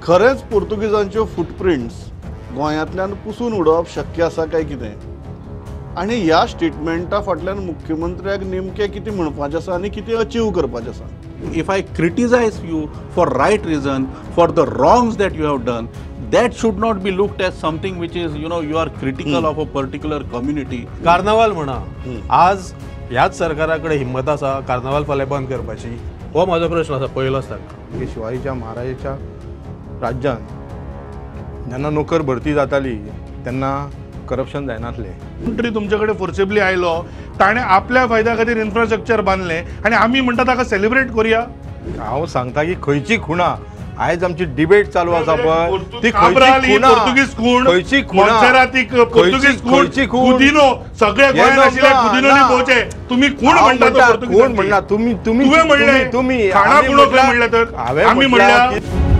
खरेंच पोर्तुगीजांच्यो फुटप्रिंट्स गोंयांतल्यान पुसून उडोवप शक्य आसा काय कितें? आनी ह्या स्टेटमेंटा फाटल्यान मुख्यमंत्र्याक नेमकें कितें म्हणपाचें आसा आनी कितें अचीव करपाचें आसा? If I criticize you for right reason, for the wrongs that you have done, that should not be looked as something which is, you are critical of a particular community. कार्नावाल म्हणा, आज ह्याच सरकाराकडे हिम्मत आसा कार्नावाल फाल्यां बंद करपाची? हो माझो प्रश्न आसा पयलो सरकार. शिवाजीच्या महाराजाच्या राज्यात जेन्ना नोकर भरती जाताली तेन्ना करप्शन जायनासलें. मंत्री तुमच्याकडे फोर्सेबली आयलो, ताणे आपल्या फायद्या खातीर इन्फ्रास्ट्रक्चर बांदलें आनी आमी म्हणटा ताका सेलिब्रेट करूया. हांव सांगता की खंयची खुणा आयज आमची डिबेट चालू आसा पळय ती पोर्तुगीज खूण, खंयची खुणा मोन्सेरातीक पोर्तुगीज खूण, कुदिनो सगळे गोंयांत आशिल्ले कुदिनोनी पोवचे. तुम्ही खूण म्हणटा तो कोण म्हणला? तुम्ही तुवें म्हणलें, खाणा पुणो खंय म्हणलें तर आमी म्हणल्या.